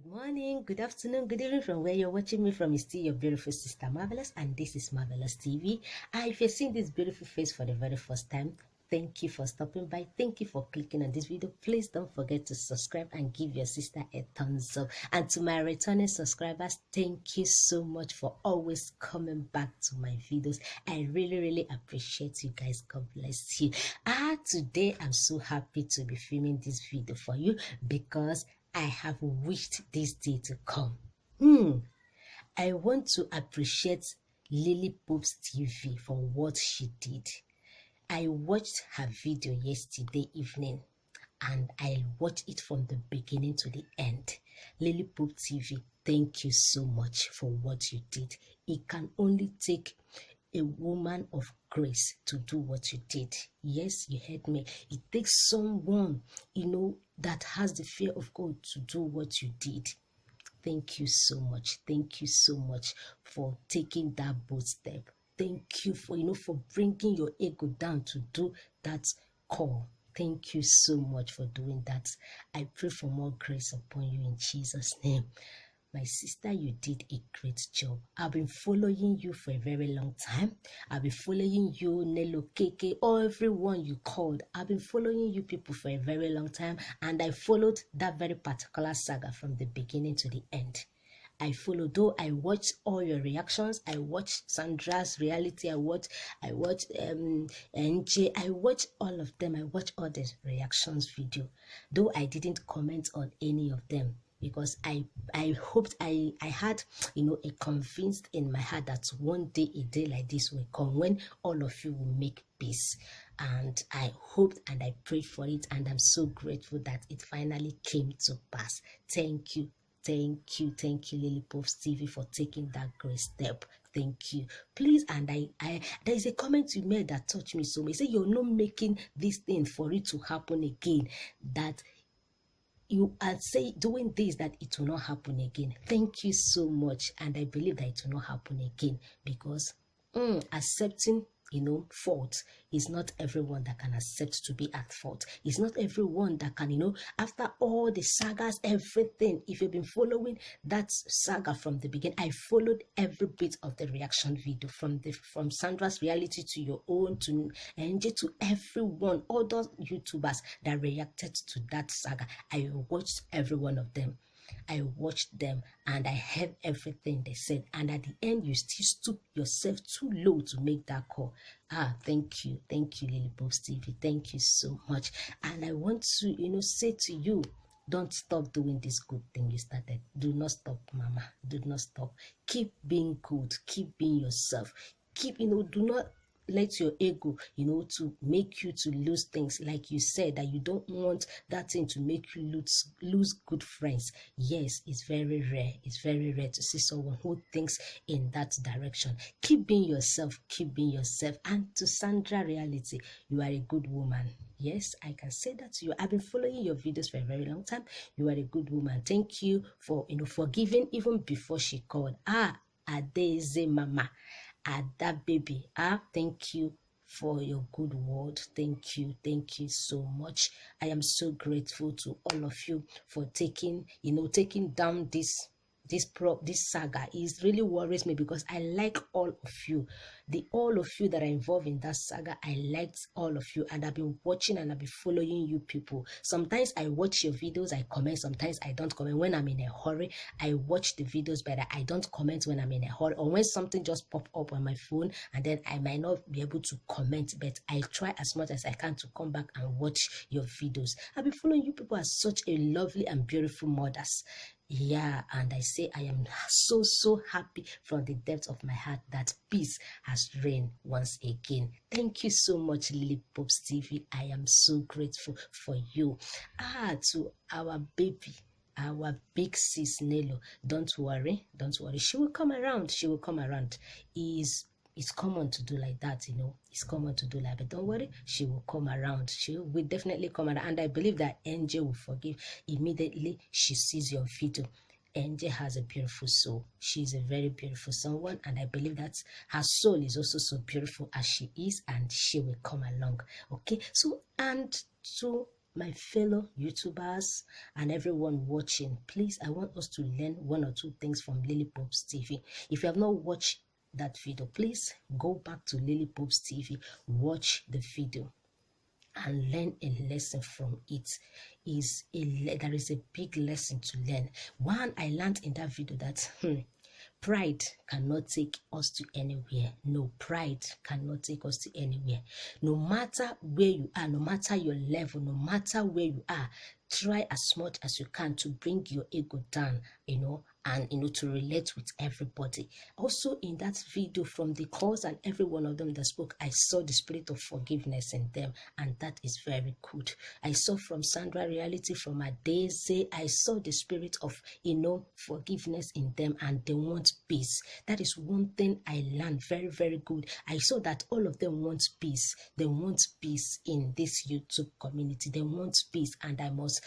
Morning, good afternoon, good evening from where you're watching me from. Is still your beautiful sister Marvelous, and this is Marvelous TV. If you're seeing this beautiful face for the very first time, thank you for stopping by. Thank you for clicking on this video. Please don't forget to subscribe and give your sister a thumbs up. And to my returning subscribers, thank you so much for always coming back to my videos. I really appreciate you guys. God bless you. Today I'm so happy to be filming this video for you because I have wished this day to come. I want to appreciate Lily Popes TV for what she did. I watched her video yesterday evening and I watched it from the beginning to the end. Lily Pope TV, thank you so much for what you did. It can only take a woman of grace to do what you did. Yes, you heard me. It takes someone, that has the fear of God to do what you did. Thank you so much. Thank you so much for taking that bold step. Thank you for bringing your ego down to do that call. Thank you so much for doing that. I pray for more grace upon you in Jesus' name. My sister, you did a great job. I've been following you for a very long time. I've been following you, Nelo Keke, everyone you called. I've been following you people for a very long time, and I followed that very particular saga from the beginning to the end. I followed, though I watched all your reactions. I watched Sandra's reality. I watched NJ. I watched all of them. I watched all the reactions video, though I didn't comment on any of them, because I hoped I had a convinced in my heart that one day a day like this will come when all of you will make peace. And I hoped and I prayed for it, and I'm so grateful that it finally came to pass. Thank you. Thank you, Lily Popes TV, for taking that great step. Thank you. Please, and there is a comment you made that touched me so much. Say you're not making this thing for it to happen again. That you are doing this, that it will not happen again. Thank you so much, and I believe that it will not happen again, because accepting fault is not everyone that can accept to be at fault. It's not everyone that can, after all the sagas, everything. If you've been following that saga from the beginning, I followed every bit of the reaction video, from Sandra's reality to your own, to NJ, to everyone, all those YouTubers that reacted to that saga. I watched every one of them. I watched them and I heard everything they said, and at the end you still stoop yourself too low to make that call. Thank you, Lily Popes TV. Thank you so much. And I want to say to you, don't stop doing this good thing you started. Do not stop, mama. Do not stop. Keep being good. Keep being yourself. Do not let your ego, to make you to lose things. Like you said, that you don't want that thing to make you lose good friends. Yes, it's very rare. It's very rare to see someone who thinks in that direction. Keep being yourself. Keep being yourself. And to Sandra reality, you are a good woman. Yes, I can say that to you. I've been following your videos for a very long time. You are a good woman. Thank you for forgiving even before she called. Adeze mama. That baby. Thank you for your good word. Thank you so much. I am so grateful to all of you for taking down this saga. It really worries me, because I like all of you. All of you that are involved in that saga, I liked all of you, and I've been watching and I've been following you people. Sometimes I watch your videos, I comment, sometimes I don't comment. When I'm in a hurry, I watch the videos, but I don't comment when I'm in a hurry, or when something just pop up on my phone, and then I might not be able to comment, but I try as much as I can to come back and watch your videos. I've been following you people as such a lovely and beautiful mothers. Yeah, and I say I am so happy from the depths of my heart that peace has reigned once again. Thank you so much, Lily Popes TV. I am so grateful for you. To our baby, our big sis Nelo, don't worry. She will come around. It's common to do like that, It's common to do like that. But don't worry, she will come around. She will definitely come around. And I believe that NJ will forgive immediately she sees your video. NJ has a beautiful soul. She's a very beautiful someone, and I believe that her soul is also so beautiful as she is, and she will come along. Okay, so, and to my fellow YouTubers and everyone watching, please, I want us to learn one or two things from Lily Popes TV. If you have not watched that video, please go back to Lily Popes TV, watch the video and learn a lesson from it. There is a big lesson to learn. One, I learned in that video that pride cannot take us to anywhere. No, pride cannot take us to anywhere. No matter where you are, no matter your level, no matter where you are, try as much as you can to bring your ego down, and to relate with everybody. Also in that video, from the calls and every one of them that spoke, I saw the spirit of forgiveness in them, and that is very good. I saw from Sandra Reality, from Adeze, I saw the spirit of forgiveness in them, and they want peace. That is one thing I learned, very, very good. I saw that all of them want peace. They want peace in this YouTube community. They want peace, and I must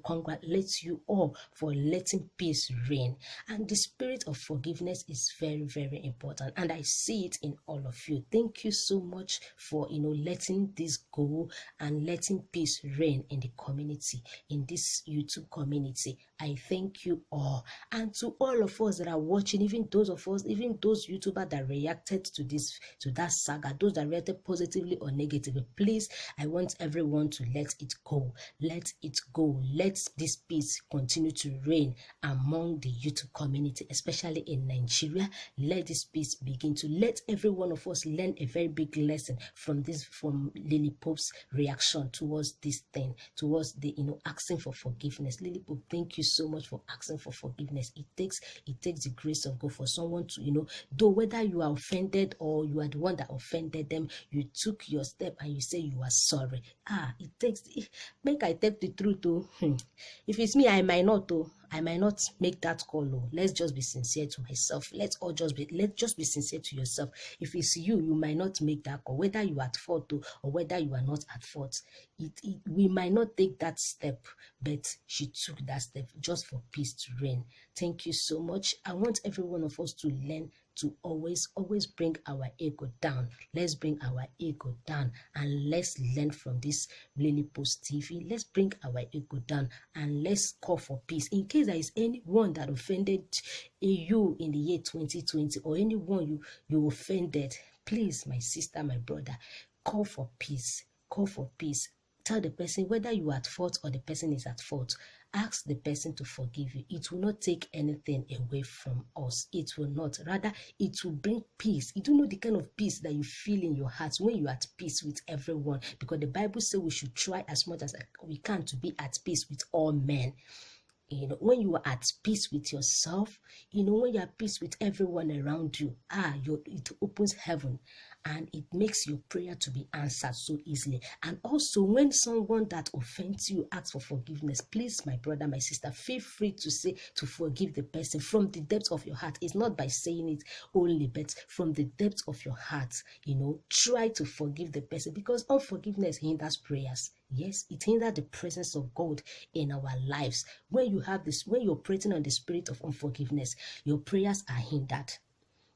congratulate you all for letting peace reign. And the spirit of forgiveness is very, very important, and I see it in all of you. Thank you so much for letting this go and letting peace reign in the community, in this YouTube community. I thank you all. And to all of us that are watching, even those YouTubers that reacted to that saga, those that reacted positively or negatively, please, I want everyone to let it go. Let it go. Let this peace continue to reign among the YouTube community, especially in Nigeria. Let this peace begin to let every one of us learn a very big lesson from Lily Pope's reaction towards this thing, towards the asking for forgiveness. Lily Pope, thank you so much for asking for forgiveness. It takes the grace of God for someone to though whether you are offended or you are the one that offended them, you took your step and you say you are sorry. It takes make I take the truth too. If it's me, I might not make that call. Let's just be sincere to myself. Let's just be sincere to yourself. If it's you, you might not make that call, whether you are at fault or whether you are not at fault. We might not take that step, but she took that step just for peace to reign. Thank you so much. I want every one of us to learn to always bring our ego down. Let's bring our ego down and let's learn from this Lily Popes TV. Let's bring our ego down and let's call for peace. In case there is anyone that offended you in the year 2020 or anyone you offended, please, my sister, my brother, call for peace. Call for peace. Tell the person whether you are at fault or the person is at fault. Ask the person to forgive you. It will not take anything away from us. It will not. Rather, it will bring peace. You don't know the kind of peace that you feel in your heart when you're at peace with everyone. Because the Bible says we should try as much as we can to be at peace with all men. When you are at peace with yourself, when you're at peace with everyone around you, it opens heaven and it makes your prayer to be answered so easily. And also, when someone that offends you asks for forgiveness, please, my brother, my sister, feel free to forgive the person from the depth of your heart. It's not by saying it only, but from the depth of your heart. Try to forgive the person, because unforgiveness hinders prayers. Yes, it hinders the presence of God in our lives. When you're operating on the spirit of unforgiveness, your prayers are hindered.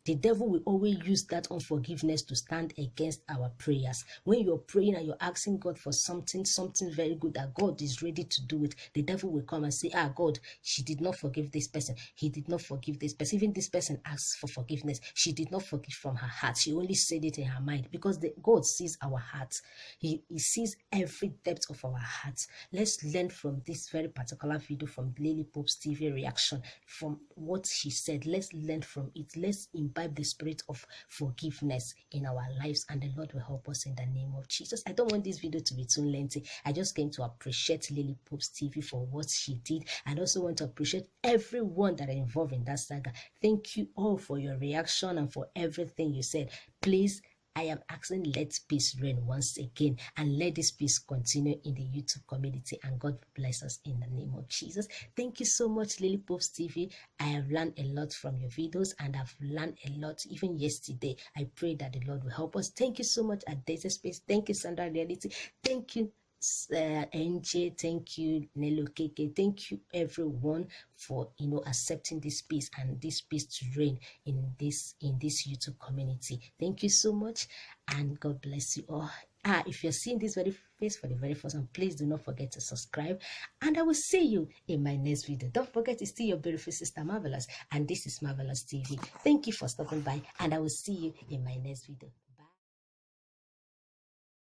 The devil will always use that unforgiveness to stand against our prayers. When you're praying and you're asking God for something very good that God is ready to do it, the devil will come and say, God, she did not forgive this person. He did not forgive this person. Even this person asked for forgiveness. She did not forgive from her heart. She only said it in her mind, because God sees our hearts. He sees every depth of our hearts. Let's learn from this very particular video from Lily Popes TV reaction, from what she said. Let's learn from it. Let's imbibe the spirit of forgiveness in our lives, and the Lord will help us in the name of Jesus. I don't want this video to be too lengthy. I just came to appreciate Lily Popes TV for what she did, and also want to appreciate everyone that are involved in that saga. Thank you all for your reaction and for everything you said. Please, I am asking, let peace reign once again, and let this peace continue in the YouTube community, and God bless us in the name of Jesus. Thank you so much, Lily Popes TV. I have learned a lot from your videos, and I've learned a lot even yesterday. I pray that the Lord will help us. Thank you so much, Adeze Space. Thank you, Sandra Reality. Thank you, NJ. Thank you, Nelo Keke. Thank you, everyone, for accepting this peace and this peace to reign in this YouTube community. Thank you so much, and God bless you all. If you're seeing this very face for the very first time, please do not forget to subscribe, and I will see you in my next video. Don't forget to see your beautiful sister Marvelous, and this is Marvelous TV. Thank you for stopping by, and I will see you in my next video.